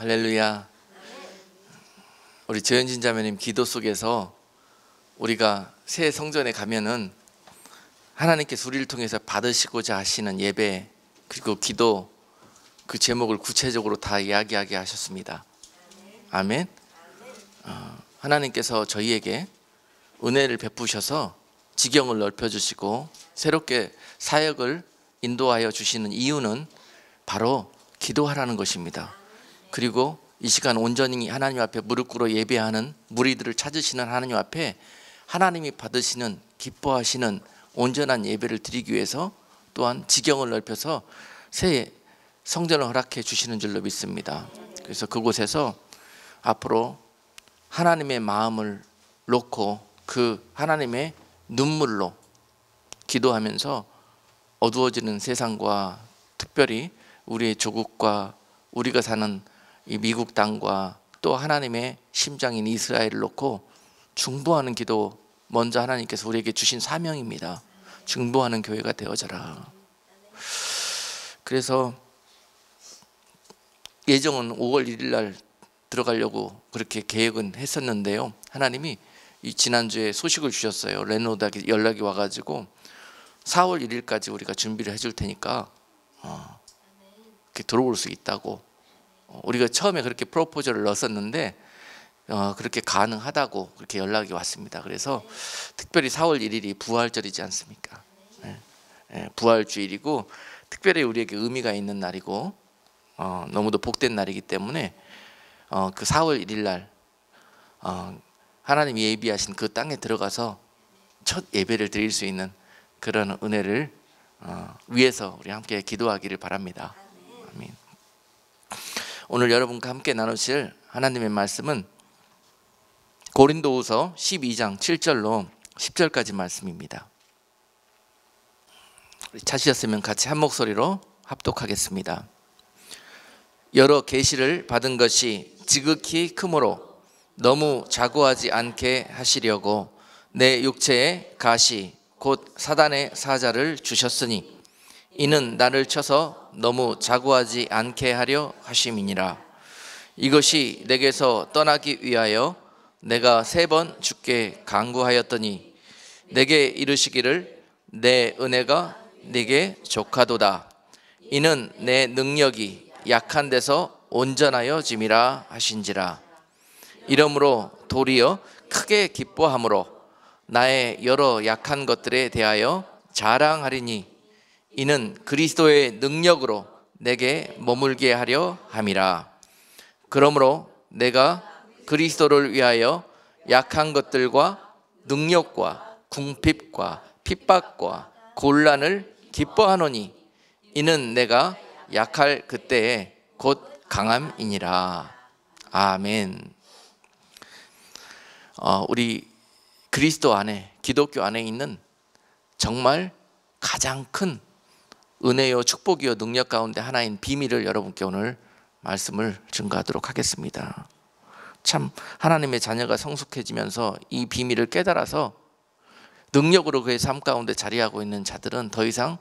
할렐루야. 우리 조현진 자매님 기도 속에서 우리가 새 성전에 가면은 하나님께서 우리를 통해서 받으시고자 하시는 예배 그리고 기도 그 제목을 구체적으로 다 이야기하게 하셨습니다. 아멘. 하나님께서 저희에게 은혜를 베푸셔서 지경을 넓혀주시고 새롭게 사역을 인도하여 주시는 이유는 바로 기도하라는 것입니다. 그리고 이 시간 온전히 하나님 앞에 무릎 꿇어 예배하는 무리들을 찾으시는 하나님 앞에 하나님이 받으시는 기뻐하시는 온전한 예배를 드리기 위해서 또한 지경을 넓혀서 새 성전을 허락해 주시는 줄로 믿습니다. 그래서 그곳에서 앞으로 하나님의 마음을 놓고 그 하나님의 눈물로 기도하면서 어두워지는 세상과 특별히 우리의 조국과 우리가 사는 이 미국 땅과 또 하나님의 심장인 이스라엘을 놓고 중보하는 기도, 먼저 하나님께서 우리에게 주신 사명입니다. 중보하는 교회가 되어져라. 그래서 예정은 5월 1일 날 들어가려고 그렇게 계획은 했었는데요, 하나님이 이 지난주에 소식을 주셨어요. 레노드에게 연락이 와가지고 4월 1일까지 우리가 준비를 해줄 테니까 이렇게 들어올 수 있다고. 우리가 처음에 그렇게 프로포즈를 넣었었는데 그렇게 가능하다고 그렇게 연락이 왔습니다. 그래서 특별히 4월 1일이 부활절이지 않습니까? 부활주일이고 특별히 우리에게 의미가 있는 날이고 너무도 복된 날이기 때문에 그 4월 1일 날 하나님이 예비하신 그 땅에 들어가서 첫 예배를 드릴 수 있는 그런 은혜를 위해서 우리 함께 기도하기를 바랍니다. 아멘. 오늘 여러분과 함께 나누실 하나님의 말씀은 고린도후서 12장 7절로 10절까지 말씀입니다. 찾으셨으면 같이 한 목소리로 합독하겠습니다. 여러 계시를 받은 것이 지극히 크므로 너무 자고하지 않게 하시려고 내 육체에 가시 곧 사단의 사자를 주셨으니 이는 나를 쳐서 너무 자고하지 않게 하려 하심이니라. 이것이 내게서 떠나기 위하여 내가 3번 주께 간구하였더니 내게 이르시기를 내 은혜가 네게 족하도다. 이는 내 능력이 약한 데서 온전하여 짐이라 하신지라. 이러므로 도리어 크게 기뻐함으로 나의 여러 약한 것들에 대하여 자랑하리니 이는 그리스도의 능력으로 내게 머물게 하려 함이라. 그러므로 내가 그리스도를 위하여 약한 것들과 능력과 궁핍과 핍박과 곤란을 기뻐하노니 이는 내가 약할 그때에 곧 강함이니라. 아멘. 우리 그리스도 안에, 기독교 안에 있는 정말 가장 큰 은혜요 축복이요 능력 가운데 하나인 비밀을 여러분께 오늘 말씀을 증거하도록 하겠습니다. 참 하나님의 자녀가 성숙해지면서 이 비밀을 깨달아서 능력으로 그의 삶 가운데 자리하고 있는 자들은 더 이상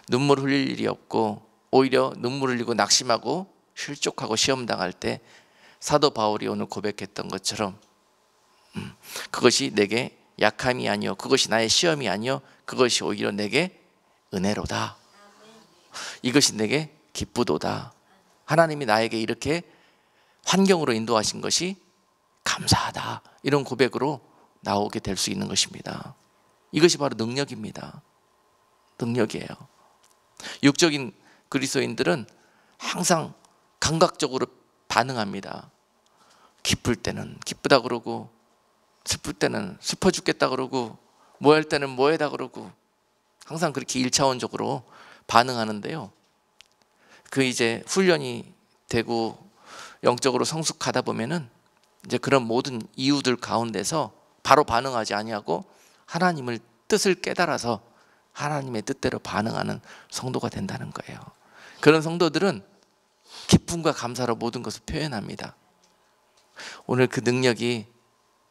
눈물 흘릴 일이 없고 오히려 눈물 흘리고 낙심하고 실족하고 시험당할 때 사도 바울이 오늘 고백했던 것처럼 그것이 내게 약함이 아니요 그것이 나의 시험이 아니요 그것이 오히려 내게 은혜로다. 이것이 내게 기쁘도다. 하나님이 나에게 이렇게 환경으로 인도하신 것이 감사하다. 이런 고백으로 나오게 될 수 있는 것입니다. 이것이 바로 능력입니다. 능력이에요. 육적인 그리스도인들은 항상 감각적으로 반응합니다. 기쁠 때는 기쁘다 그러고 슬플 때는 슬퍼 죽겠다 그러고 뭐 할 때는 뭐 해다 그러고 항상 그렇게 1차원적으로 반응하는데요, 그 이제 훈련이 되고 영적으로 성숙하다 보면은 이제 그런 모든 이유들 가운데서 바로 반응하지 아니하고 하나님을 뜻을 깨달아서 하나님의 뜻대로 반응하는 성도가 된다는 거예요. 그런 성도들은 기쁨과 감사로 모든 것을 표현합니다. 오늘 그 능력이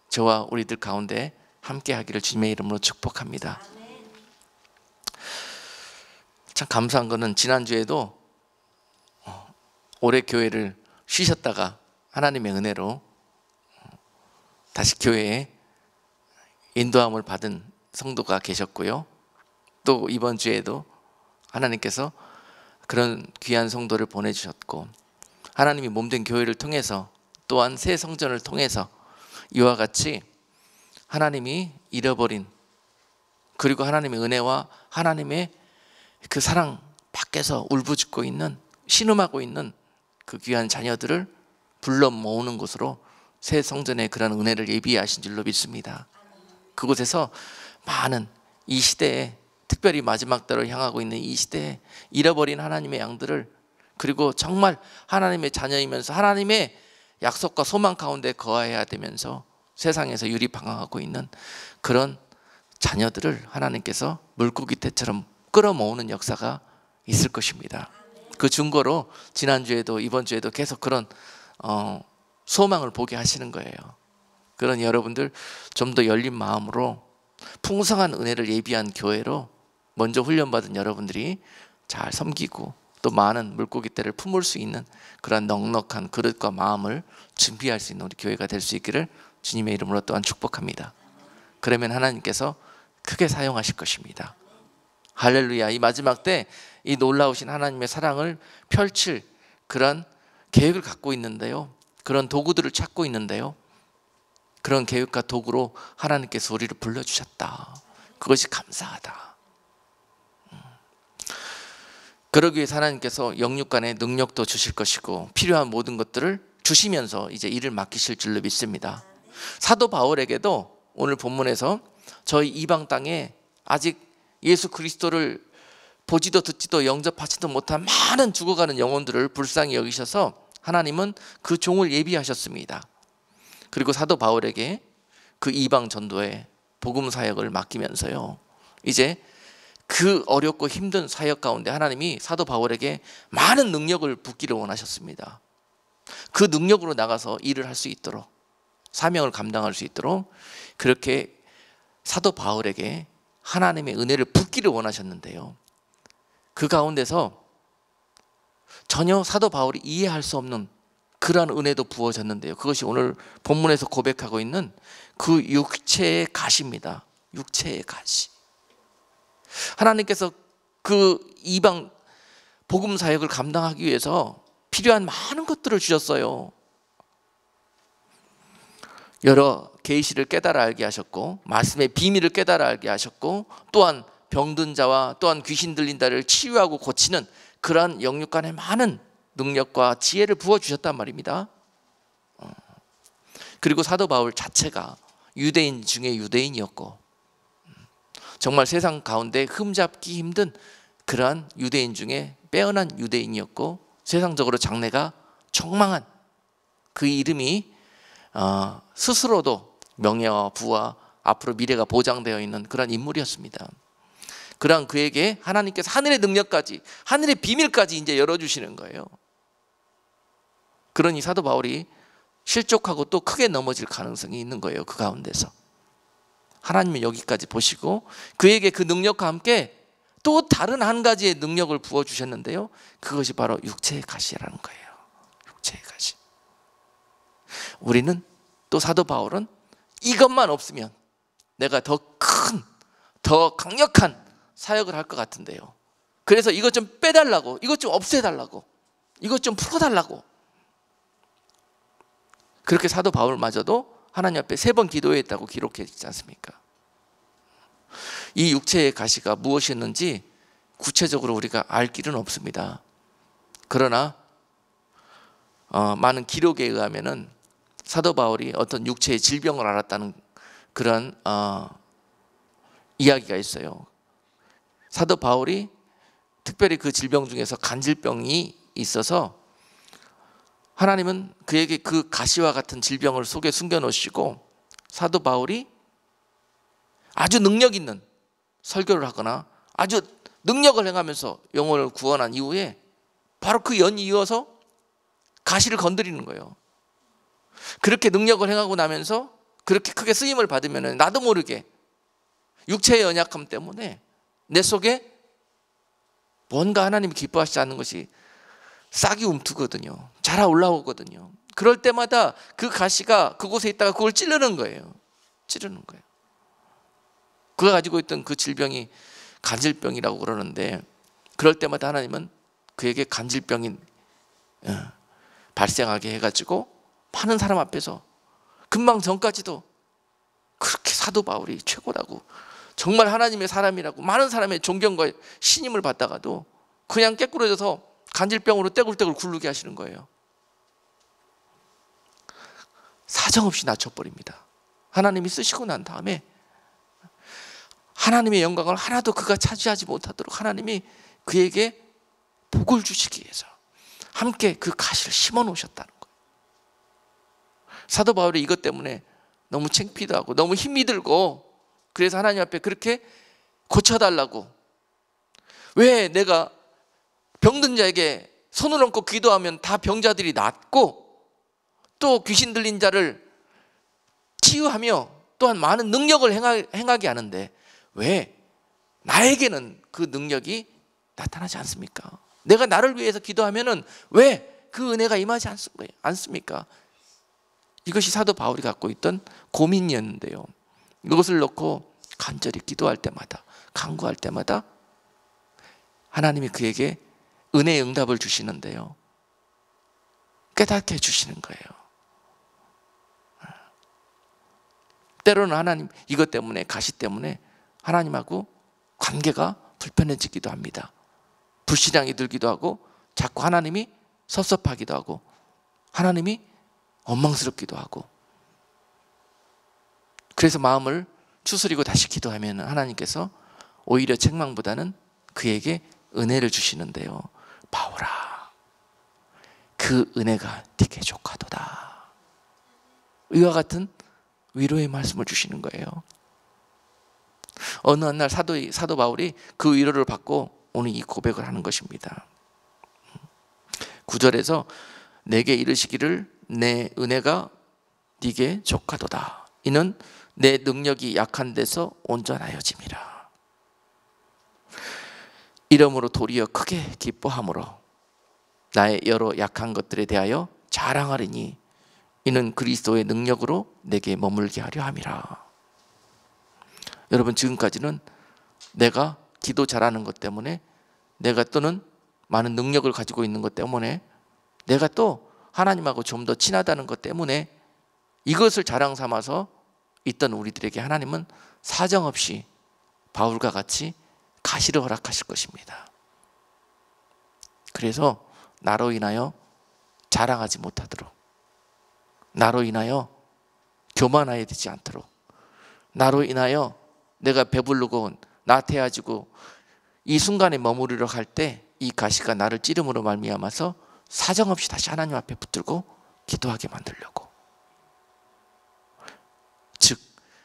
저와 우리들 가운데 함께 하기를 주님의 이름으로 축복합니다. 참 감사한 거는 지난주에도 올해 교회를 쉬셨다가 하나님의 은혜로 다시 교회에 인도함을 받은 성도가 계셨고요. 또 이번 주에도 하나님께서 그런 귀한 성도를 보내주셨고, 하나님이 몸된 교회를 통해서 또한 새 성전을 통해서 이와 같이 하나님이 잃어버린, 그리고 하나님의 은혜와 하나님의 그 사랑 밖에서 울부짖고 있는, 신음하고 있는 그 귀한 자녀들을 불러 모으는 곳으로 새 성전의 그런 은혜를 예비하신 줄로 믿습니다. 그곳에서 많은 이 시대에, 특별히 마지막 때를 향하고 있는 이 시대에 잃어버린 하나님의 양들을, 그리고 정말 하나님의 자녀이면서 하나님의 약속과 소망 가운데 거해야 되면서 세상에서 유리방황하고 있는 그런 자녀들을 하나님께서 물고기 떼처럼 끌어모으는 역사가 있을 것입니다. 그 증거로 지난주에도 이번 주에도 계속 그런 소망을 보게 하시는 거예요. 그러니 여러분들 좀 더 열린 마음으로 풍성한 은혜를 예비한 교회로 먼저 훈련받은 여러분들이 잘 섬기고 또 많은 물고기 떼를 품을 수 있는 그런 넉넉한 그릇과 마음을 준비할 수 있는 우리 교회가 될 수 있기를 주님의 이름으로 또한 축복합니다. 그러면 하나님께서 크게 사용하실 것입니다. 할렐루야. 이 마지막 때 이 놀라우신 하나님의 사랑을 펼칠 그런 계획을 갖고 있는데요, 그런 도구들을 찾고 있는데요, 그런 계획과 도구로 하나님께서 우리를 불러주셨다. 그것이 감사하다. 그러기 위해서 하나님께서 영육간의 능력도 주실 것이고 필요한 모든 것들을 주시면서 이제 일을 맡기실 줄로 믿습니다. 사도 바울에게도 오늘 본문에서 저희 이방 땅에 아직 예수 그리스도를 보지도 듣지도 영접하지도 못한 많은 죽어가는 영혼들을 불쌍히 여기셔서 하나님은 그 종을 예비하셨습니다. 그리고 사도 바울에게 그 이방 전도의 복음 사역을 맡기면서요, 이제 그 어렵고 힘든 사역 가운데 하나님이 사도 바울에게 많은 능력을 붓기를 원하셨습니다. 그 능력으로 나가서 일을 할 수 있도록, 사명을 감당할 수 있도록 그렇게 사도 바울에게 하나님의 은혜를 붓기를 원하셨는데요, 그 가운데서 전혀 사도 바울이 이해할 수 없는 그러한 은혜도 부어졌는데요, 그것이 오늘 본문에서 고백하고 있는 그 육체의 가시입니다. 육체의 가시. 하나님께서 그 이방 복음 사역을 감당하기 위해서 필요한 많은 것들을 주셨어요. 여러 계시를 깨달아 알게 하셨고, 말씀의 비밀을 깨달아 알게 하셨고, 또한 병든 자와 또한 귀신 들린 자를 치유하고 고치는 그러한 영육간의 많은 능력과 지혜를 부어주셨단 말입니다. 그리고 사도 바울 자체가 유대인 중에 유대인이었고, 정말 세상 가운데 흠잡기 힘든 그러한 유대인 중에 빼어난 유대인이었고, 세상적으로 장래가 촉망한, 그 이름이 스스로도 명예와 부와 앞으로 미래가 보장되어 있는 그런 인물이었습니다. 그러한 그에게 하나님께서 하늘의 능력까지, 하늘의 비밀까지 이제 열어주시는 거예요. 그러니 사도 바울이 실족하고 또 크게 넘어질 가능성이 있는 거예요. 그 가운데서 하나님은 여기까지 보시고 그에게 그 능력과 함께 또 다른 한 가지의 능력을 부어주셨는데요, 그것이 바로 육체의 가시라는 거예요. 육체의 가시. 우리는 또 사도 바울은 이것만 없으면 내가 더 큰, 더 강력한 사역을 할 것 같은데요, 그래서 이것 좀 빼달라고, 이것 좀 없애달라고, 이것 좀 풀어달라고, 그렇게 사도 바울마저도 하나님 앞에 3번 기도했다고 기록해 있지 않습니까? 이 육체의 가시가 무엇이었는지 구체적으로 우리가 알 길은 없습니다. 그러나 많은 기록에 의하면은 사도 바울이 어떤 육체의 질병을 앓았다는 그런 이야기가 있어요. 사도 바울이 특별히 그 질병 중에서 간질병이 있어서 하나님은 그에게 그 가시와 같은 질병을 속에 숨겨놓으시고 사도 바울이 아주 능력 있는 설교를 하거나 아주 능력을 행하면서 영혼을 구원한 이후에 바로 그 연이어서 가시를 건드리는 거예요. 그렇게 능력을 행하고 나면서 그렇게 크게 쓰임을 받으면 나도 모르게 육체의 연약함 때문에 내 속에 뭔가 하나님이 기뻐하시지 않는 것이 싹이 움트거든요. 자라 올라오거든요. 그럴 때마다 그 가시가 그곳에 있다가 그걸 찌르는 거예요. 찌르는 거예요. 그가 가지고 있던 그 질병이 간질병이라고 그러는데, 그럴 때마다 하나님은 그에게 간질병이 발생하게 해가지고 많은 사람 앞에서, 금방 전까지도 그렇게 사도 바울이 최고라고, 정말 하나님의 사람이라고 많은 사람의 존경과 신임을 받다가도 그냥 깨꾸러져서 간질병으로 떼굴떼굴 굴르게 하시는 거예요. 사정없이 낮춰버립니다. 하나님이 쓰시고 난 다음에 하나님의 영광을 하나도 그가 차지하지 못하도록 하나님이 그에게 복을 주시기 위해서 함께 그 가시를 심어 놓으셨다는 거예요. 사도 바울이 이것 때문에 너무 창피도 하고 너무 힘이 들고, 그래서 하나님 앞에 그렇게 고쳐달라고, 왜 내가 병든 자에게 손을 얹고 기도하면 다 병자들이 낫고 또 귀신 들린 자를 치유하며 또한 많은 능력을 행하게 하는데 왜 나에게는 그 능력이 나타나지 않습니까? 내가 나를 위해서 기도하면은 왜 그 은혜가 임하지 않습니까? 이것이 사도 바울이 갖고 있던 고민이었는데요. 이것을 놓고 간절히 기도할 때마다, 간구할 때마다 하나님이 그에게 은혜의 응답을 주시는데요, 깨닫게 해주시는 거예요. 때로는 하나님 이것 때문에, 가시 때문에 하나님하고 관계가 불편해지기도 합니다. 불신앙이 들기도 하고 자꾸 하나님이 섭섭하기도 하고 하나님이 원망스럽기도 하고, 그래서 마음을 추스리고 다시 기도하면 하나님께서 오히려 책망보다는 그에게 은혜를 주시는데요. 바울아, 그 은혜가 네게 족하도다. 이와 같은 위로의 말씀을 주시는 거예요. 어느 날 사도 바울이 그 위로를 받고 오늘 이 고백을 하는 것입니다. 9절에서 내게 이르시기를 내 은혜가 네게 족하도다. 이는 내 능력이 약한 데서 온전하여짐이라. 이러므로 도리어 크게 기뻐함으로 나의 여러 약한 것들에 대하여 자랑하리니 이는 그리스도의 능력으로 내게 머물게 하려 함이라. 여러분, 지금까지는 내가 기도 잘하는 것 때문에, 내가 또는 많은 능력을 가지고 있는 것 때문에, 내가 또 하나님하고 좀 더 친하다는 것 때문에 이것을 자랑 삼아서 있던 우리들에게 하나님은 사정없이 바울과 같이 가시를 허락하실 것입니다. 그래서 나로 인하여 자랑하지 못하도록, 나로 인하여 교만하게 되지 않도록, 나로 인하여 내가 배부르고 나태해지고 이 순간에 머무르려 할 때 이 가시가 나를 찌름으로 말미암아서 사정없이 다시 하나님 앞에 붙들고 기도하게 만들려고. 즉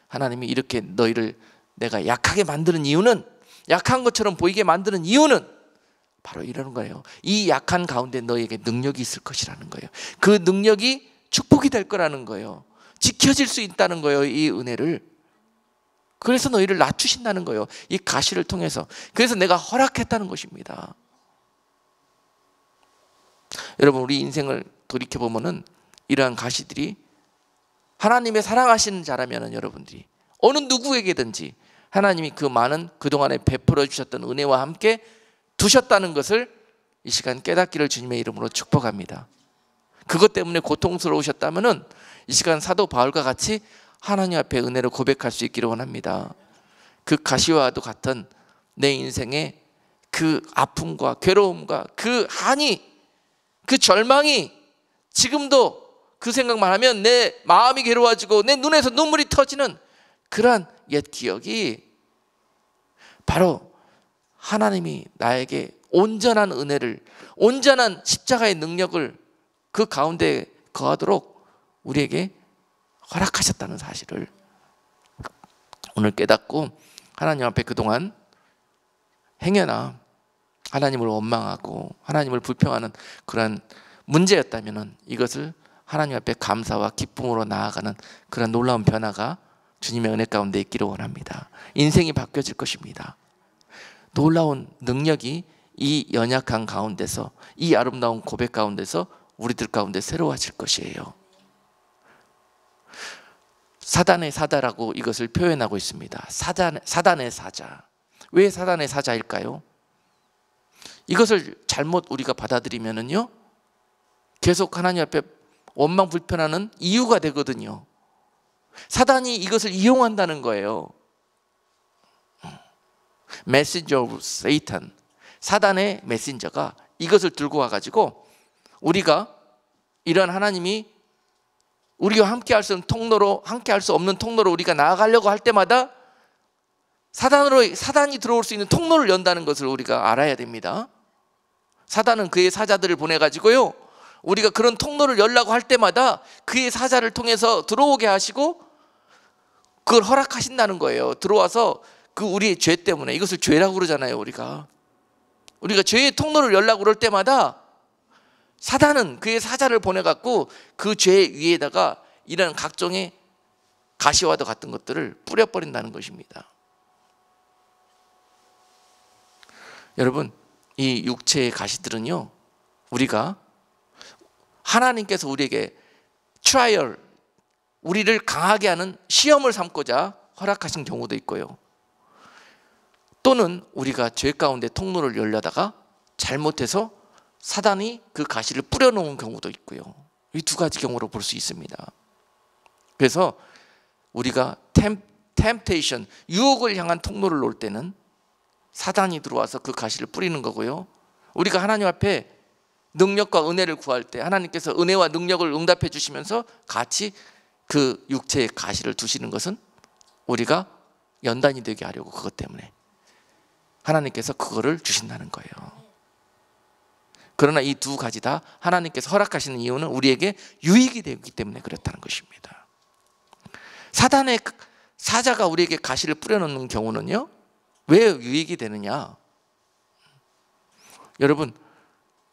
하나님이 이렇게 너희를 내가 약하게 만드는 이유는, 약한 것처럼 보이게 만드는 이유는 바로 이러는 거예요. 이 약한 가운데 너희에게 능력이 있을 것이라는 거예요. 그 능력이 축복이 될 거라는 거예요. 지켜질 수 있다는 거예요, 이 은혜를. 그래서 너희를 낮추신다는 거예요, 이 가시를 통해서. 그래서 내가 허락했다는 것입니다. 여러분, 우리 인생을 돌이켜보면은 이러한 가시들이 하나님의 사랑하시는 자라면은 여러분들이 어느 누구에게든지 하나님이 그 많은 그동안에 베풀어 주셨던 은혜와 함께 두셨다는 것을 이 시간 깨닫기를 주님의 이름으로 축복합니다. 그것 때문에 고통스러우셨다면은 이 시간 사도 바울과 같이 하나님 앞에 은혜를 고백할 수 있기를 원합니다. 그 가시와도 같은 내 인생의 그 아픔과 괴로움과 그 한이, 그 절망이, 지금도 그 생각만 하면 내 마음이 괴로워지고 내 눈에서 눈물이 터지는 그러한 옛 기억이 바로 하나님이 나에게 온전한 은혜를, 온전한 십자가의 능력을 그 가운데 거하도록 우리에게 허락하셨다는 사실을 오늘 깨닫고, 하나님 앞에 그동안 행여나 하나님을 원망하고 하나님을 불평하는 그런 문제였다면 이것을 하나님 앞에 감사와 기쁨으로 나아가는 그런 놀라운 변화가 주님의 은혜 가운데 있기를 원합니다. 인생이 바뀌어질 것입니다. 놀라운 능력이 이 연약한 가운데서, 이 아름다운 고백 가운데서 우리들 가운데 새로워질 것이에요. 사단의 사자라고 이것을 표현하고 있습니다. 사단의 사자. 왜 사단의 사자일까요? 이것을 잘못 우리가 받아들이면은요, 계속 하나님 앞에 원망 불편하는 이유가 되거든요. 사단이 이것을 이용한다는 거예요. Messenger of Satan, 사단의 메신저가 이것을 들고 와가지고 우리가 이런 하나님이 우리와 함께 할 수 없는 통로로, 함께 할 수 없는 통로로 우리가 나아가려고 할 때마다 사단이 들어올 수 있는 통로를 연다는 것을 우리가 알아야 됩니다. 사단은 그의 사자들을 보내가지고요, 우리가 그런 통로를 열라고 할 때마다 그의 사자를 통해서 들어오게 하시고 그걸 허락하신다는 거예요. 들어와서 그 우리의 죄 때문에, 이것을 죄라고 그러잖아요. 우리가 죄의 통로를 열라고 그럴 때마다 사단은 그의 사자를 보내갖고 그 죄 위에다가 이런 각종의 가시와도 같은 것들을 뿌려버린다는 것입니다. 여러분, 이 육체의 가시들은요, 우리가 하나님께서 우리에게 트라이얼, 우리를 강하게 하는 시험을 삼고자 허락하신 경우도 있고요, 또는 우리가 죄 가운데 통로를 열려다가 잘못해서 사단이 그 가시를 뿌려놓은 경우도 있고요. 이 두 가지 경우로 볼 수 있습니다. 그래서 우리가 템테이션, 유혹을 향한 통로를 놓을 때는 사단이 들어와서 그 가시를 뿌리는 거고요, 우리가 하나님 앞에 능력과 은혜를 구할 때 하나님께서 은혜와 능력을 응답해 주시면서 같이 그 육체의 가시를 두시는 것은 우리가 연단이 되게 하려고, 그것 때문에 하나님께서 그거를 주신다는 거예요. 그러나 이 두 가지 다 하나님께서 허락하시는 이유는 우리에게 유익이 되기 때문에 그렇다는 것입니다. 사단의 사자가 우리에게 가시를 뿌려놓는 경우는요, 왜 유익이 되느냐? 여러분,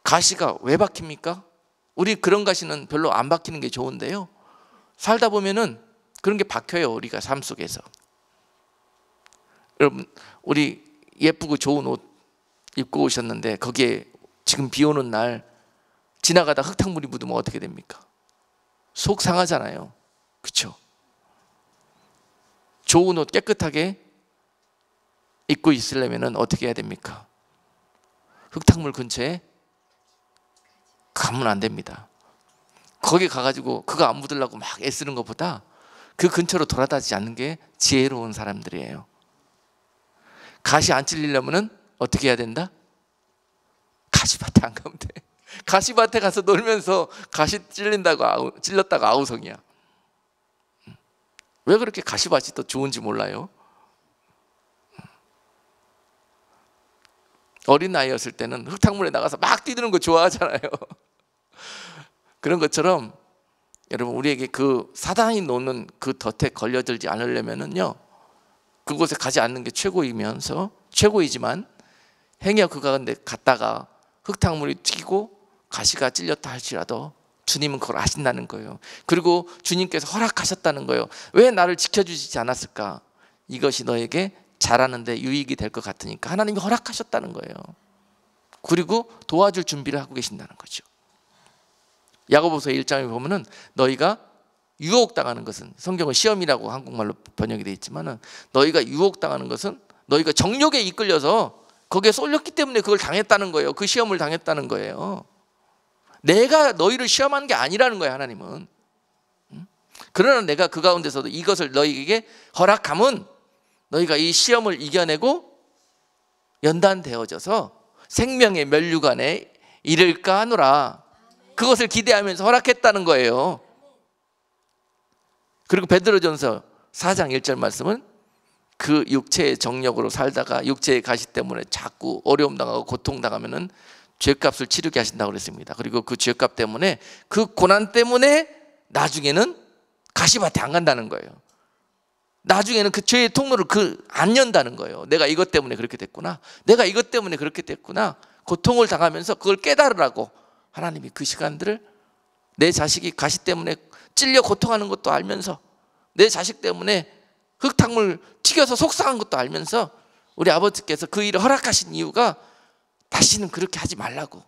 가시가 왜 박힙니까? 우리 그런 가시는 별로 안 박히는 게 좋은데요, 살다 보면은 그런 게 박혀요. 우리가 삶 속에서. 여러분, 우리 예쁘고 좋은 옷 입고 오셨는데 거기에 지금 비 오는 날 지나가다 흙탕물이 묻으면 어떻게 됩니까? 속 상하잖아요. 그렇죠? 좋은 옷 깨끗하게 입고 있으려면 어떻게 해야 됩니까? 흙탕물 근처에 가면 안 됩니다. 거기 가가지고 그거 안 묻으려고 막 애쓰는 것보다 그 근처로 돌아다니지 않는 게 지혜로운 사람들이에요. 가시 안 찔리려면 어떻게 해야 된다? 가시밭에 안 가면 돼. 가시밭에 가서 놀면서 가시 찔렸다가 아우성이야. 왜 그렇게 가시밭이 더 좋은지 몰라요? 어린 나이였을 때는 흙탕물에 나가서 막 뛰드는 거 좋아하잖아요. 그런 것처럼 여러분, 우리에게 그 사단이 놓는 그 덫에 걸려들지 않으려면은요, 그곳에 가지 않는 게 최고이지만 행여 그 가운데 갔다가 흙탕물이 튀기고 가시가 찔렸다 할지라도 주님은 그걸 아신다는 거예요. 그리고 주님께서 허락하셨다는 거예요. 왜 나를 지켜주시지 않았을까? 이것이 너에게 잘하는데 유익이 될 것 같으니까 하나님이 허락하셨다는 거예요. 그리고 도와줄 준비를 하고 계신다는 거죠. 야고보서 1장에 보면은 너희가 유혹당하는 것은, 성경은 시험이라고 한국말로 번역이 되어 있지만은, 너희가 유혹당하는 것은 너희가 정욕에 이끌려서 거기에 쏠렸기 때문에 그걸 당했다는 거예요. 그 시험을 당했다는 거예요. 내가 너희를 시험하는 게 아니라는 거예요, 하나님은. 그러나 내가 그 가운데서도 이것을 너희에게 허락함은 너희가 이 시험을 이겨내고 연단되어져서 생명의 면류관에 이를까 하노라. 그것을 기대하면서 허락했다는 거예요. 그리고 베드로전서 4장 1절 말씀은 그 육체의 정력으로 살다가 육체의 가시 때문에 자꾸 어려움 당하고 고통 당하면은 죄값을 치르게 하신다고 그랬습니다. 그리고 그 죄값 때문에, 그 고난 때문에 나중에는 가시밭에 안 간다는 거예요. 나중에는 그 죄의 통로를 안 연다는 거예요. 내가 이것 때문에 그렇게 됐구나, 내가 이것 때문에 그렇게 됐구나, 고통을 당하면서 그걸 깨달으라고 하나님이 그 시간들을, 내 자식이 가시 때문에 찔려 고통하는 것도 알면서, 내 자식 때문에 흙탕물 튀겨서 속상한 것도 알면서 우리 아버지께서 그 일을 허락하신 이유가 다시는 그렇게 하지 말라고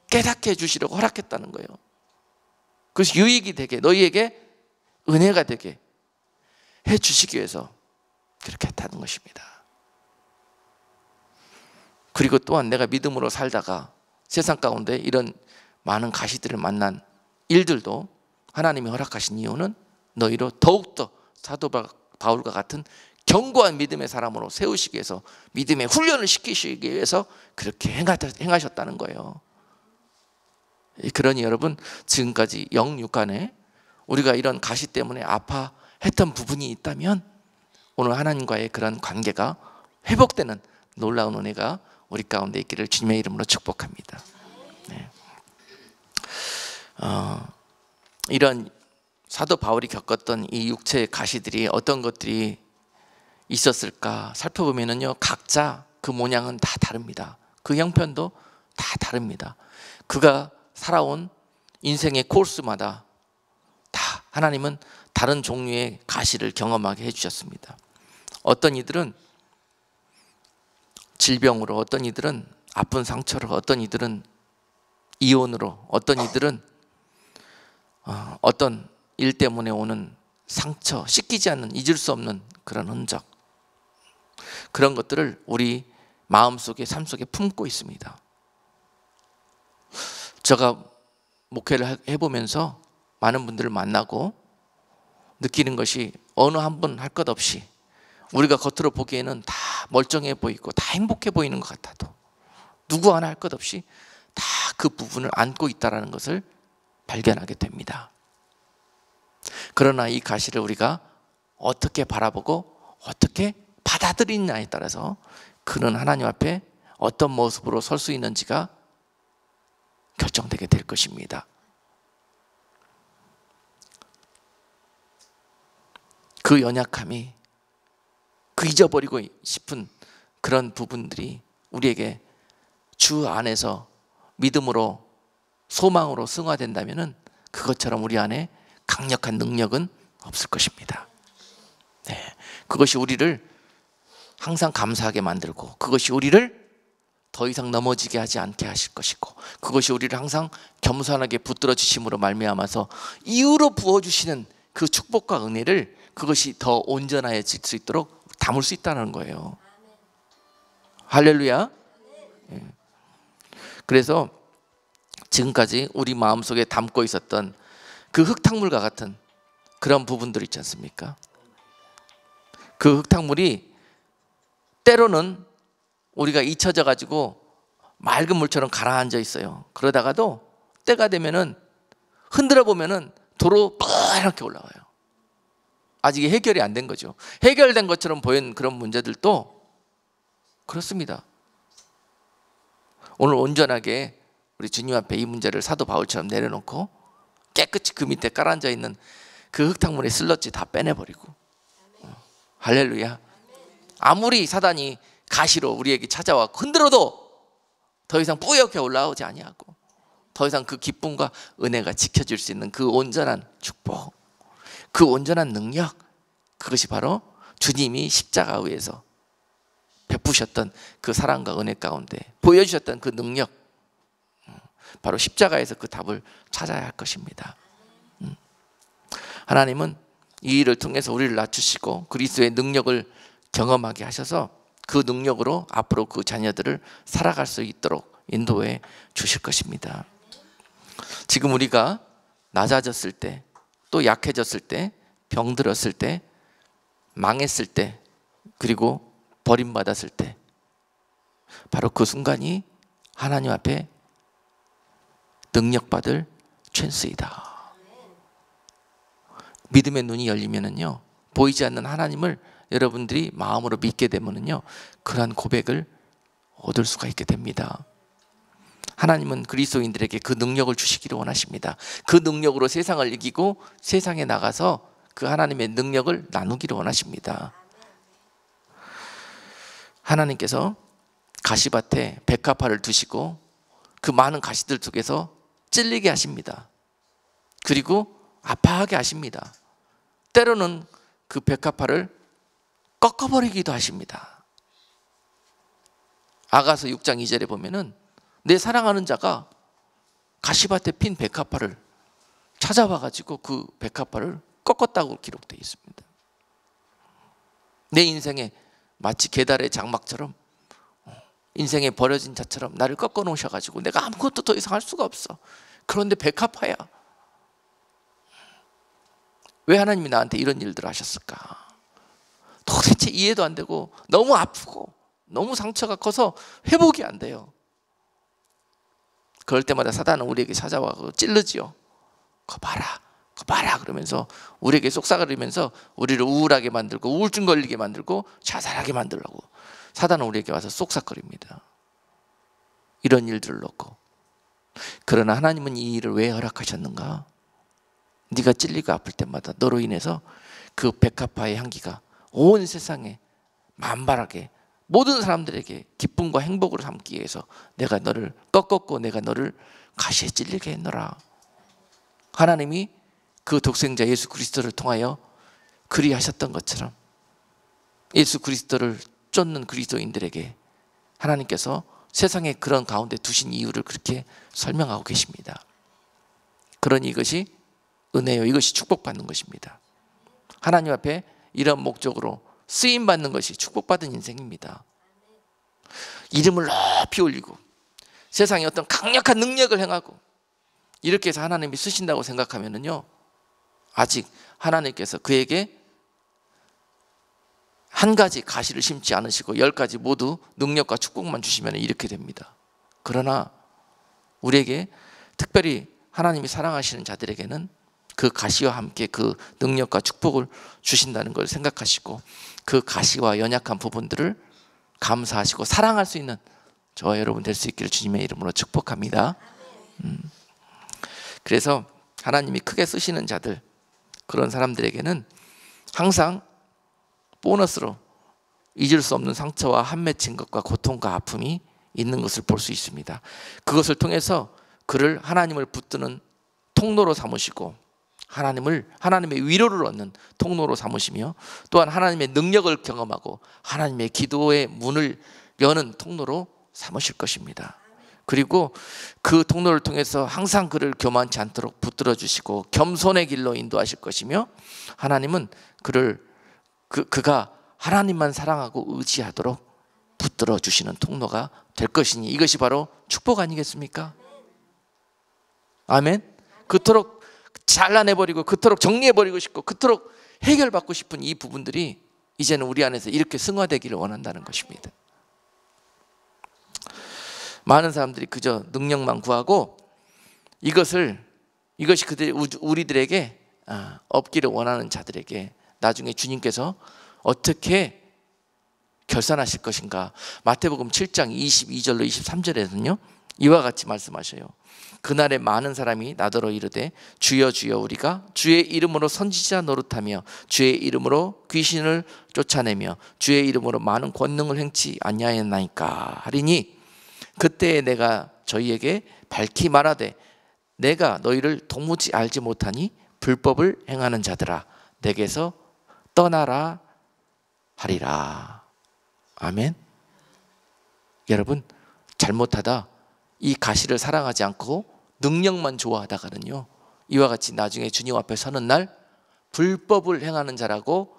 깨닫게 해주시려고 허락했다는 거예요. 그래서 유익이 되게, 너희에게 은혜가 되게 해주시기 위해서 그렇게 했다는 것입니다. 그리고 또한 내가 믿음으로 살다가 세상 가운데 이런 많은 가시들을 만난 일들도 하나님이 허락하신 이유는 너희로 더욱더 사도 바울과 같은 견고한 믿음의 사람으로 세우시기 위해서, 믿음의 훈련을 시키시기 위해서 그렇게 행하셨다는 거예요. 그러니 여러분, 지금까지 영육간에 우리가 이런 가시 때문에 아파했던 부분이 있다면 오늘 하나님과의 그런 관계가 회복되는 놀라운 은혜가 우리 가운데 있기를 주님의 이름으로 축복합니다. 네. 이런 사도 바울이 겪었던 이 육체의 가시들이 어떤 것들이 있었을까 살펴보면요, 각자 그 모양은 다 다릅니다. 그 형편도 다 다릅니다. 그가 살아온 인생의 코스마다 다 하나님은 다른 종류의 가시를 경험하게 해주셨습니다. 어떤 이들은 질병으로, 어떤 이들은 아픈 상처로, 어떤 이들은 이혼으로, 어떤 이들은 어떤 일 때문에 오는 상처, 씻기지 않는, 잊을 수 없는 그런 흔적, 그런 것들을 우리 마음속에, 삶 속에 품고 있습니다. 제가 목회를 해보면서 많은 분들을 만나고 느끼는 것이, 어느 한 분 할 것 없이 우리가 겉으로 보기에는 다 멀쩡해 보이고 다 행복해 보이는 것 같아도 누구 하나 할 것 없이 다 그 부분을 안고 있다는 것을 발견하게 됩니다. 그러나 이 가시를 우리가 어떻게 바라보고 어떻게 받아들이느냐에 따라서 그는 하나님 앞에 어떤 모습으로 설 수 있는지가 결정되게 될 것입니다. 그 연약함이, 그 잊어버리고 싶은 그런 부분들이 우리에게 주 안에서 믿음으로, 소망으로 승화된다면 그것처럼 우리 안에 강력한 능력은 없을 것입니다. 네. 그것이 우리를 항상 감사하게 만들고, 그것이 우리를 더 이상 넘어지게 하지 않게 하실 것이고, 그것이 우리를 항상 겸손하게 붙들어 주심으로 말미암아서 이유로 부어주시는 그 축복과 은혜를, 그것이 더 온전해질 수 있도록 담을 수 있다는 거예요. 할렐루야. 예. 그래서 지금까지 우리 마음속에 담고 있었던 그 흙탕물과 같은 그런 부분들 있지 않습니까? 그 흙탕물이 때로는 우리가 잊혀져 가지고 맑은 물처럼 가라앉아 있어요. 그러다가도 때가 되면은 흔들어 보면은 도로 뻘겋게 올라와요. 아직 해결이 안 된 거죠. 해결된 것처럼 보이는 그런 문제들도 그렇습니다. 오늘 온전하게 우리 주님 앞에 이 문제를 사도 바울처럼 내려놓고 깨끗이 그 밑에 깔아앉아 있는 그 흙탕물의 슬러지 다 빼내버리고, 할렐루야. 아무리 사단이 가시로 우리에게 찾아와 흔들어도 더 이상 뿌옇게 올라오지 아니하고, 더 이상 그 기쁨과 은혜가 지켜질 수 있는 그 온전한 축복, 그 온전한 능력, 그것이 바로 주님이 십자가 위에서 베푸셨던 그 사랑과 은혜 가운데 보여주셨던 그 능력, 바로 십자가에서 그 답을 찾아야 할 것입니다. 하나님은 이 일을 통해서 우리를 낮추시고 그리스도의 능력을 경험하게 하셔서 그 능력으로 앞으로 그 자녀들을 살아갈 수 있도록 인도해 주실 것입니다. 지금 우리가 낮아졌을 때, 또 약해졌을 때, 병들었을 때, 망했을 때, 그리고 버림받았을 때, 바로 그 순간이 하나님 앞에 능력받을 찬스이다. 믿음의 눈이 열리면은요, 보이지 않는 하나님을 여러분들이 마음으로 믿게 되면은요, 그러한 고백을 얻을 수가 있게 됩니다. 하나님은 그리스도인들에게 그 능력을 주시기를 원하십니다. 그 능력으로 세상을 이기고 세상에 나가서 그 하나님의 능력을 나누기를 원하십니다. 하나님께서 가시밭에 백합화를 두시고 그 많은 가시들 속에서 찔리게 하십니다. 그리고 아파하게 하십니다. 때로는 그 백합화를 꺾어버리기도 하십니다. 아가서 6장 2절에 보면은 내 사랑하는 자가 가시밭에 핀 백합화를 찾아와가지고 그 백합화를 꺾었다고 기록되어 있습니다. 내 인생에 마치 계달의 장막처럼, 인생에 버려진 자처럼 나를 꺾어 놓으셔가지고 내가 아무것도 더 이상 할 수가 없어. 그런데 백합화야. 왜 하나님이 나한테 이런 일들을 하셨을까? 도대체 이해도 안 되고 너무 아프고 너무 상처가 커서 회복이 안 돼요. 그럴 때마다 사단은 우리에게 찾아와 찔르지요. 거 봐라 그러면서 우리에게 속삭이면서 우리를 우울하게 만들고 우울증 걸리게 만들고 자살하게 만들려고 사단은 우리에게 와서 속삭거립니다. 이런 일들을 놓고. 그러나 하나님은 이 일을 왜 허락하셨는가? 네가 찔리고 아플 때마다 너로 인해서 그 백합화의 향기가 온 세상에 만발하게 모든 사람들에게 기쁨과 행복으로 삼기 위해서 내가 너를 꺾었고 내가 너를 가시에 찔리게 했노라. 하나님이 그 독생자 예수 그리스도를 통하여 그리하셨던 것처럼 예수 그리스도를 쫓는 그리스도인들에게 하나님께서 세상에 그런 가운데 두신 이유를 그렇게 설명하고 계십니다. 그러니 이것이 은혜요, 이것이 축복받는 것입니다. 하나님 앞에 이런 목적으로 쓰임받는 것이 축복받은 인생입니다. 이름을 높이 올리고 세상에 어떤 강력한 능력을 행하고 이렇게 해서 하나님이 쓰신다고 생각하면요, 아직 하나님께서 그에게 한 가지 가시를 심지 않으시고 10가지 모두 능력과 축복만 주시면 이렇게 됩니다. 그러나 우리에게 특별히 하나님이 사랑하시는 자들에게는 그 가시와 함께 그 능력과 축복을 주신다는 걸 생각하시고 그 가시와 연약한 부분들을 감사하시고 사랑할 수 있는 저와 여러분 될 수 있기를 주님의 이름으로 축복합니다. 그래서 하나님이 크게 쓰시는 자들, 그런 사람들에게는 항상 보너스로 잊을 수 없는 상처와 한맺힌 것과 고통과 아픔이 있는 것을 볼 수 있습니다. 그것을 통해서 그를 하나님을 붙드는 통로로 삼으시고 하나님의 위로를 얻는 통로로 삼으시며 또한 하나님의 능력을 경험하고 하나님의 기도의 문을 여는 통로로 삼으실 것입니다. 그리고 그 통로를 통해서 항상 그를 교만치 않도록 붙들어 주시고 겸손의 길로 인도하실 것이며 하나님은 그가 하나님만 사랑하고 의지하도록 붙들어 주시는 통로가 될 것이니 이것이 바로 축복 아니겠습니까? 아멘. 그토록 잘라내버리고 그토록 정리해버리고 싶고 그토록 해결받고 싶은 이 부분들이 이제는 우리 안에서 이렇게 승화되기를 원한다는 것입니다. 많은 사람들이 그저 능력만 구하고 이것이 우리들에게 없기를 원하는 자들에게 나중에 주님께서 어떻게 결산하실 것인가. 마태복음 7장 22절로 23절에는요 이와 같이 말씀하셔요. 그날에 많은 사람이 나더러 이르되 주여 주여 우리가 주의 이름으로 선지자 노릇하며 주의 이름으로 귀신을 쫓아내며 주의 이름으로 많은 권능을 행치 아니하였나이까 하리니 그때에 내가 저희에게 밝히 말하되 내가 너희를 도무지 알지 못하니 불법을 행하는 자들아 내게서 떠나라 하리라. 아멘. 여러분, 잘못하다 이 가시를 사랑하지 않고 능력만 좋아하다가는요 이와 같이 나중에 주님 앞에 서는 날 불법을 행하는 자라고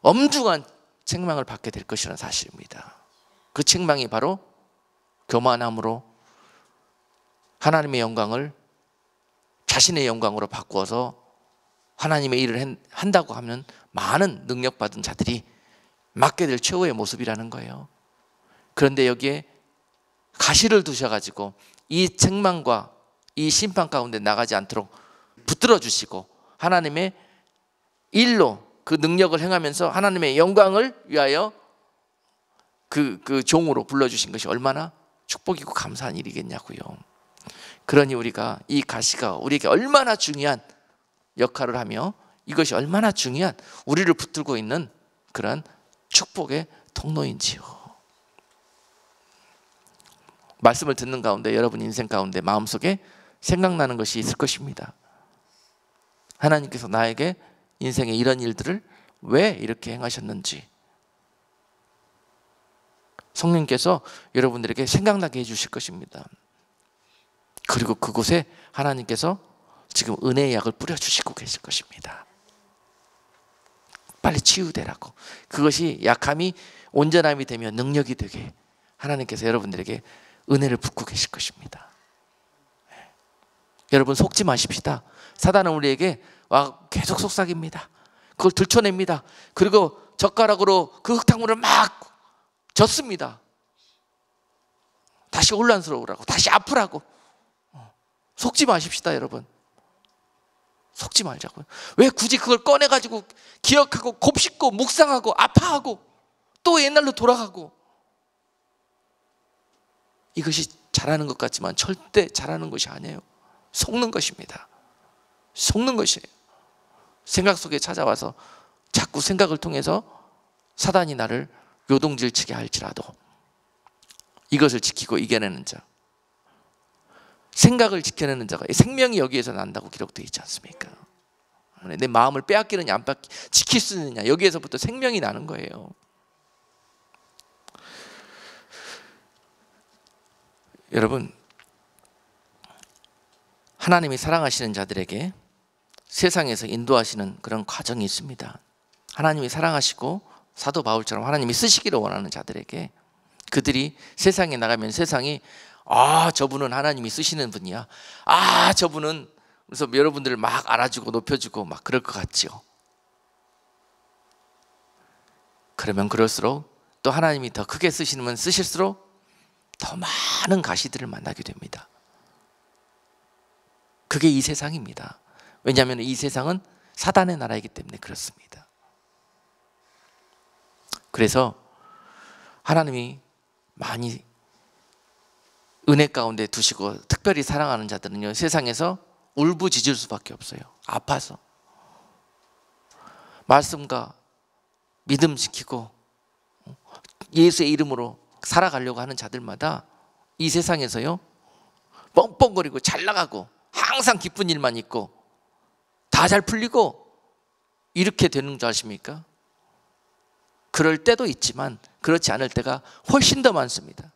엄중한 책망을 받게 될 것이라는 사실입니다. 그 책망이 바로 교만함으로 하나님의 영광을 자신의 영광으로 바꾸어서 하나님의 일을 한다고 하면 많은 능력받은 자들이 맡게 될 최후의 모습이라는 거예요. 그런데 여기에 가시를 두셔가지고 이 책망과 이 심판 가운데 나가지 않도록 붙들어 주시고 하나님의 일로 그 능력을 행하면서 하나님의 영광을 위하여 그 종으로 불러주신 것이 얼마나 축복이고 감사한 일이겠냐고요. 그러니 우리가 이 가시가 우리에게 얼마나 중요한 역할을 하며 이것이 얼마나 중요한 우리를 붙들고 있는 그런 축복의 통로인지요. 말씀을 듣는 가운데 여러분 인생 가운데 마음속에 생각나는 것이 있을 것입니다. 하나님께서 나에게 인생의 이런 일들을 왜 이렇게 행하셨는지 성령께서 여러분들에게 생각나게 해주실 것입니다. 그리고 그곳에 하나님께서 지금 은혜의 약을 뿌려주시고 계실 것입니다. 빨리 치유되라고. 그것이 약함이 온전함이 되며 능력이 되게 하나님께서 여러분들에게 은혜를 붓고 계실 것입니다. 여러분 속지 마십시다. 사단은 우리에게 계속 속삭입니다. 그걸 들춰냅니다. 그리고 젓가락으로 그 흙탕물을 막 젓습니다. 다시 혼란스러우라고, 다시 아프라고. 속지 마십시다, 여러분. 속지 말자고요. 왜 굳이 그걸 꺼내가지고 기억하고 곱씹고 묵상하고 아파하고 또 옛날로 돌아가고. 이것이 잘하는 것 같지만 절대 잘하는 것이 아니에요. 속는 것입니다. 속는 것이에요. 생각 속에 찾아와서 자꾸 생각을 통해서 사단이 나를 요동질치게 할지라도 이것을 지키고 이겨내는 자, 생각을 지켜내는 자가 생명이 여기에서 난다고 기록되어 있지 않습니까? 내 마음을 빼앗기느냐 안 지킬 수 있느냐, 여기에서부터 생명이 나는 거예요. 여러분, 하나님이 사랑하시는 자들에게 세상에서 인도하시는 그런 과정이 있습니다. 하나님이 사랑하시고 사도 바울처럼 하나님이 쓰시기를 원하는 자들에게, 그들이 세상에 나가면 세상이 저분은 하나님이 쓰시는 분이야, 저분은, 그래서 여러분들을 막 알아주고 높여주고 막 그럴 것 같죠. 그러면 그럴수록 또 하나님이 더 크게 쓰시면 쓰실수록 더 많은 가시들을 만나게 됩니다. 그게 이 세상입니다. 왜냐하면 이 세상은 사단의 나라이기 때문에 그렇습니다. 그래서 하나님이 많이 은혜 가운데 두시고 특별히 사랑하는 자들은요, 세상에서 울부짖을 수밖에 없어요. 아파서. 말씀과 믿음 지키고 예수의 이름으로 살아가려고 하는 자들마다 이 세상에서요, 뻥뻥거리고 잘 나가고 항상 기쁜 일만 있고 다 잘 풀리고 이렇게 되는 줄 아십니까? 그럴 때도 있지만 그렇지 않을 때가 훨씬 더 많습니다.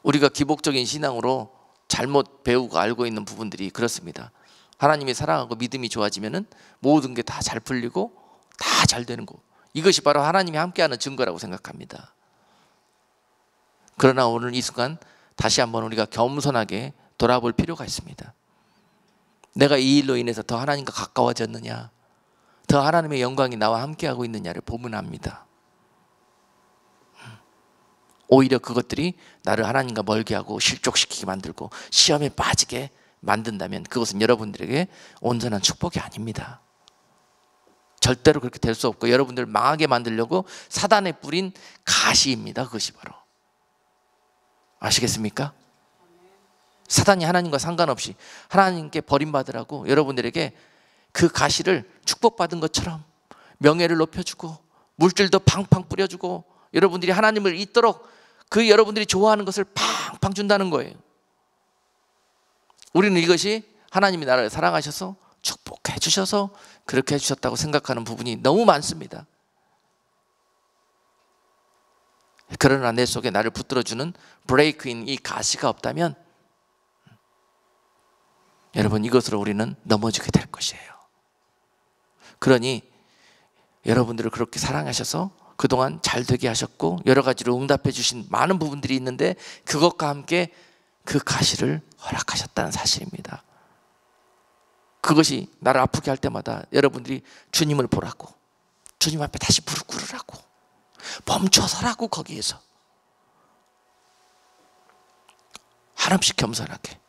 우리가 기복적인 신앙으로 잘못 배우고 알고 있는 부분들이 그렇습니다. 하나님이 사랑하고 믿음이 좋아지면은 모든 게 다 잘 풀리고 다 잘 되는 거, 이것이 바로 하나님이 함께하는 증거라고 생각합니다. 그러나 오늘 이 순간 다시 한번 우리가 겸손하게 돌아볼 필요가 있습니다. 내가 이 일로 인해서 더 하나님과 가까워졌느냐, 더 하나님의 영광이 나와 함께하고 있느냐를 보면 합니다. 오히려 그것들이 나를 하나님과 멀게 하고 실족시키게 만들고 시험에 빠지게 만든다면 그것은 여러분들에게 온전한 축복이 아닙니다. 절대로 그렇게 될 수 없고, 여러분들을 망하게 만들려고 사단에 뿌린 가시입니다. 그것이 바로. 아시겠습니까? 사단이 하나님과 상관없이 하나님께 버림받으라고 여러분들에게 그 가시를 축복받은 것처럼 명예를 높여주고 물질도 팡팡 뿌려주고 여러분들이 하나님을 잊도록 그 여러분들이 좋아하는 것을 팡팡 준다는 거예요. 우리는 이것이 하나님이 나를 사랑하셔서 축복해 주셔서 그렇게 해주셨다고 생각하는 부분이 너무 많습니다. 그러나 내 속에 나를 붙들어주는 브레이크인 이 가시가 없다면 여러분, 이것으로 우리는 넘어지게 될 것이에요. 그러니 여러분들을 그렇게 사랑하셔서 그동안 잘 되게 하셨고 여러 가지로 응답해 주신 많은 부분들이 있는데 그것과 함께 그 가시를 허락하셨다는 사실입니다. 그것이 나를 아프게 할 때마다 여러분들이 주님을 보라고, 주님 앞에 다시 무릎 꿇으라고, 멈춰서라고, 거기에서 한없이 겸손하게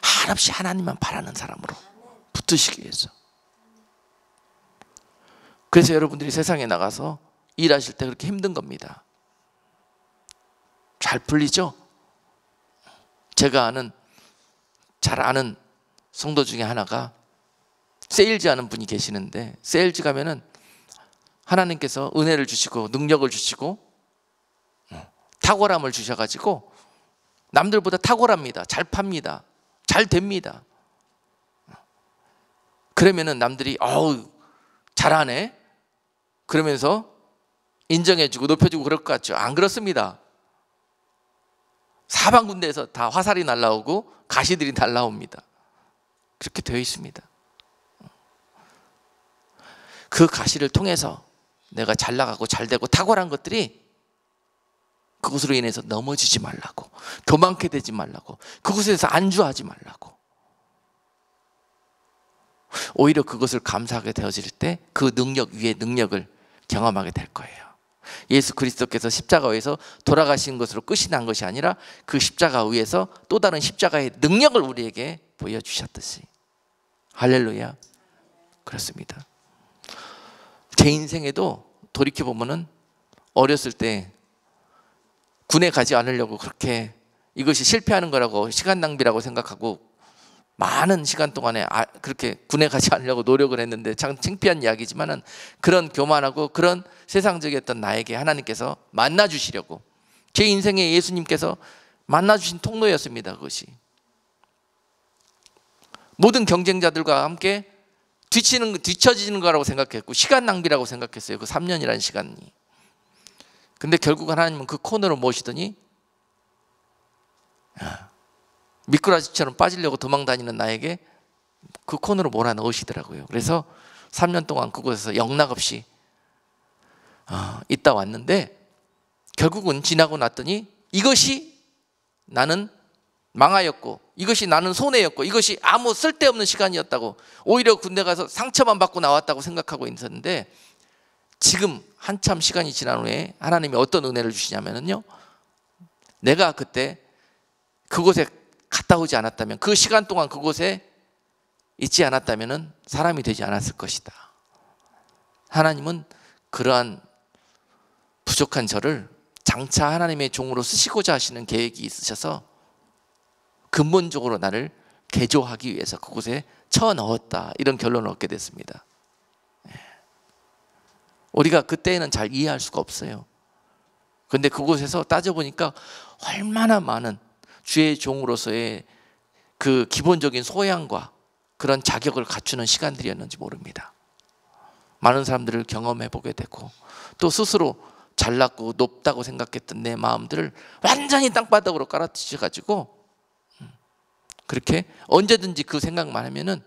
한없이 하나님만 바라는 사람으로 붙으시기 위해서. 그래서 여러분들이 세상에 나가서 일하실 때 그렇게 힘든 겁니다. 잘 풀리죠? 제가 잘 아는 성도 중에 하나가 세일즈 하는 분이 계시는데, 세일즈 가면은 하나님께서 은혜를 주시고 능력을 주시고 탁월함을 주셔가지고 남들보다 탁월합니다. 잘 팝니다. 잘 됩니다. 그러면은 남들이 잘하네 그러면서 인정해주고 높여주고 그럴 것 같죠? 안 그렇습니다. 사방 군데에서 다 화살이 날라오고 가시들이 날라옵니다. 그렇게 되어 있습니다. 그 가시를 통해서 내가 잘 나가고 잘 되고 탁월한 것들이 그것으로 인해서 넘어지지 말라고, 교만케 되지 말라고, 그것에서 안주하지 말라고. 오히려 그것을 감사하게 되어질 때 그 능력 위에 능력을 경험하게 될 거예요. 예수 그리스도께서 십자가 위에서 돌아가신 것으로 끝이 난 것이 아니라 그 십자가 위에서 또 다른 십자가의 능력을 우리에게 보여주셨듯이. 할렐루야. 그렇습니다. 제 인생에도 돌이켜보면은 어렸을 때 군에 가지 않으려고 그렇게 이것이 실패하는 거라고, 시간 낭비라고 생각하고 많은 시간 동안에 그렇게 군에 가지 않으려고 노력을 했는데, 참 창피한 이야기지만은 그런 교만하고 그런 세상적이었던 나에게 하나님께서 만나주시려고, 제 인생에 예수님께서 만나주신 통로였습니다. 그것이 모든 경쟁자들과 함께 뒤처지는 거라고 생각했고 시간 낭비라고 생각했어요. 그 3년이라는 시간이. 근데 결국 하나님은 그 코너로 모시더니 미꾸라지처럼 빠지려고 도망다니는 나에게 그 코너로 몰아넣으시더라고요. 그래서 3년 동안 그곳에서 영락없이 있다 왔는데, 결국은 지나고 났더니 이것이 나는 망하였고 이것이 나는 손해였고 이것이 아무 쓸데없는 시간이었다고, 오히려 군대 가서 상처만 받고 나왔다고 생각하고 있었는데, 지금 한참 시간이 지난 후에 하나님이 어떤 은혜를 주시냐면요, 내가 그때 그곳에 갔다 오지 않았다면, 그 시간 동안 그곳에 있지 않았다면 사람이 되지 않았을 것이다. 하나님은 그러한 부족한 저를 장차 하나님의 종으로 쓰시고자 하시는 계획이 있으셔서 근본적으로 나를 개조하기 위해서 그곳에 쳐넣었다, 이런 결론을 얻게 됐습니다. 우리가 그때는 잘 이해할 수가 없어요. 그런데 그곳에서 따져보니까 얼마나 많은 주의 종으로서의 그 기본적인 소양과 그런 자격을 갖추는 시간들이었는지 모릅니다. 많은 사람들을 경험해 보게 되고, 또 스스로 잘났고 높다고 생각했던 내 마음들을 완전히 땅바닥으로 깔아치셔가지고, 그렇게 언제든지 그 생각만 하면은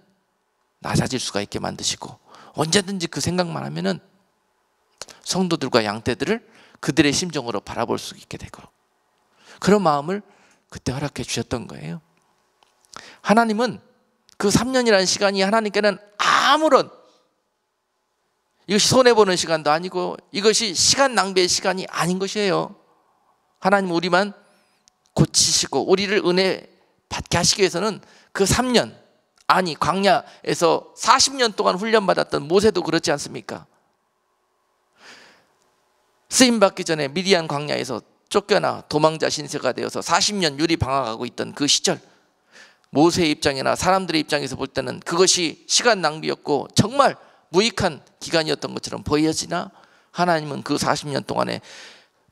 낮아질 수가 있게 만드시고, 언제든지 그 생각만 하면은 성도들과 양떼들을 그들의 심정으로 바라볼 수 있게 되고, 그런 마음을 그때 허락해 주셨던 거예요. 하나님은 그 3년이라는 시간이 하나님께는 아무런, 이것이 손해보는 시간도 아니고 이것이 시간 낭비의 시간이 아닌 것이에요. 하나님 우리만 고치시고 우리를 은혜 받게 하시기 위해서는 그 3년, 아니 광야에서 40년 동안 훈련받았던 모세도 그렇지 않습니까? 쓰임받기 전에 미디안 광야에서 쫓겨나 도망자 신세가 되어서 40년 유리방황하고 있던 그 시절, 모세의 입장이나 사람들의 입장에서 볼 때는 그것이 시간 낭비였고 정말 무익한 기간이었던 것처럼 보여지나, 하나님은 그 40년 동안에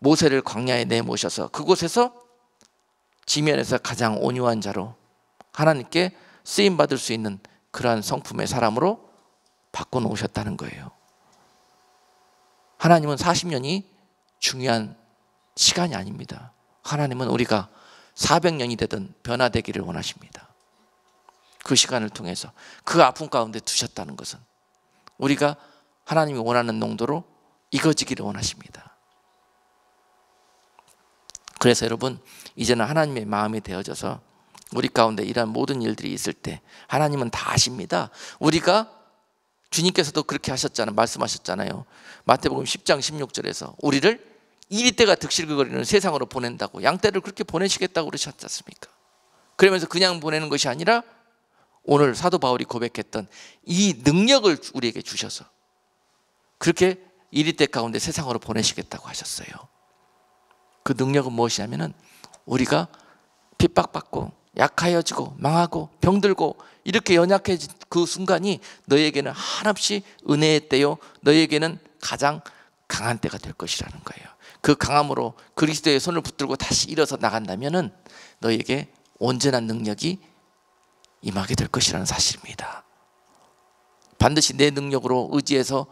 모세를 광야에 내모셔서 그곳에서 지면에서 가장 온유한 자로 하나님께 쓰임받을 수 있는 그러한 성품의 사람으로 바꿔놓으셨다는 거예요. 하나님은 40년이 중요한 시간이 아닙니다. 하나님은 우리가 400년이 되든 변화되기를 원하십니다. 그 시간을 통해서 그 아픔 가운데 두셨다는 것은 우리가 하나님이 원하는 농도로 익어지기를 원하십니다. 그래서 여러분, 이제는 하나님의 마음이 되어져서 우리 가운데 이러한 모든 일들이 있을 때 하나님은 다 아십니다. 우리가, 주님께서도 그렇게 하셨잖아요. 말씀하셨잖아요. 마태복음 10장 16절에서 우리를 이리때가 득실거리는 세상으로 보낸다고, 양떼를 그렇게 보내시겠다고 그러셨지 않습니까? 그러면서 그냥 보내는 것이 아니라 오늘 사도 바울이 고백했던 이 능력을 우리에게 주셔서 그렇게 이리때 가운데 세상으로 보내시겠다고 하셨어요. 그 능력은 무엇이냐면은 우리가 핍박받고 약하여지고 망하고 병들고 이렇게 연약해진 그 순간이 너희에게는 한없이 은혜의 때요, 너희에게는 가장 강한 때가 될 것이라는 거예요. 그 강함으로 그리스도의 손을 붙들고 다시 일어서 나간다면은 너희에게 온전한 능력이 임하게 될 것이라는 사실입니다. 반드시 내 능력으로 의지해서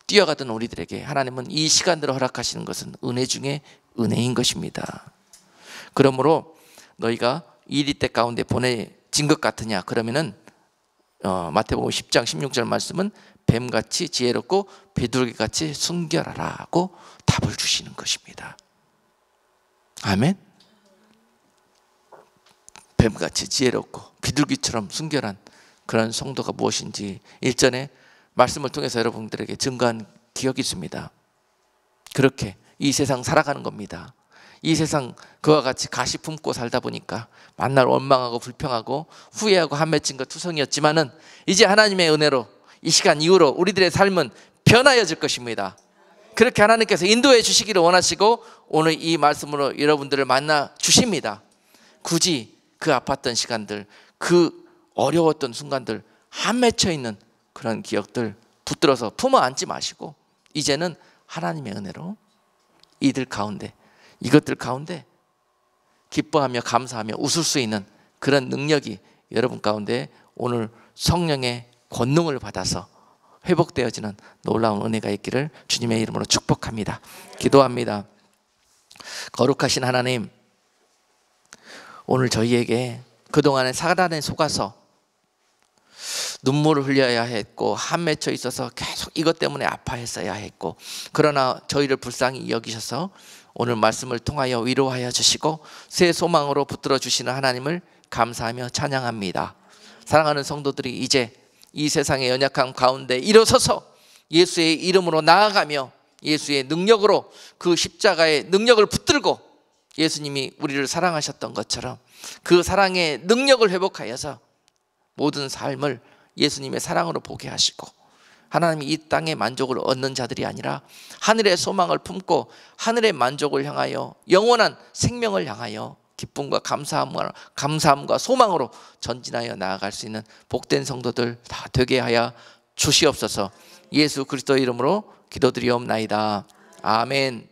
뛰어가던 우리들에게 하나님은 이 시간들을 허락하시는 것은 은혜 중에 은혜인 것입니다. 그러므로 너희가 이리 때 가운데 보내진 것 같으냐? 그러면은 마태복음 10장 16절 말씀은 뱀같이 지혜롭고 비둘기같이 순결하라고 답을 주시는 것입니다. 아멘. 뱀같이 지혜롭고 비둘기처럼 순결한 그런 성도가 무엇인지 일전에 말씀을 통해서 여러분들에게 증거한 기억이 있습니다. 그렇게 이 세상 살아가는 겁니다. 이 세상 그와 같이 가시 품고 살다 보니까 만날 원망하고 불평하고 후회하고 한 맺힌 것 투성이었지만은 이제 하나님의 은혜로 이 시간 이후로 우리들의 삶은 변화여질 것입니다. 그렇게 하나님께서 인도해 주시기를 원하시고 오늘 이 말씀으로 여러분들을 만나 주십니다. 굳이 그 아팠던 시간들, 그 어려웠던 순간들, 한 맺혀 있는 그런 기억들 붙들어서 품어 안지 마시고 이제는 하나님의 은혜로 이들 가운데, 이것들 가운데 기뻐하며 감사하며 웃을 수 있는 그런 능력이 여러분 가운데 오늘 성령의 권능을 받아서 회복되어지는 놀라운 은혜가 있기를 주님의 이름으로 축복합니다. 기도합니다. 거룩하신 하나님, 오늘 저희에게 그동안에 사단에 속아서 눈물을 흘려야 했고 한 맺혀 있어서 계속 이것 때문에 아파했어야 했고, 그러나 저희를 불쌍히 여기셔서 오늘 말씀을 통하여 위로하여 주시고 새 소망으로 붙들어 주시는 하나님을 감사하며 찬양합니다. 사랑하는 성도들이 이제 이 세상의 연약함 가운데 일어서서 예수의 이름으로 나아가며 예수의 능력으로 그 십자가의 능력을 붙들고 예수님이 우리를 사랑하셨던 것처럼 그 사랑의 능력을 회복하여서 모든 삶을 예수님의 사랑으로 보게 하시고 하나님이 이 땅의 만족을 얻는 자들이 아니라 하늘의 소망을 품고 하늘의 만족을 향하여 영원한 생명을 향하여 기쁨과 감사함과 소망으로 전진하여 나아갈 수 있는 복된 성도들 다 되게 하여 주시옵소서. 예수 그리스도의 이름으로 기도드리옵나이다. 아멘.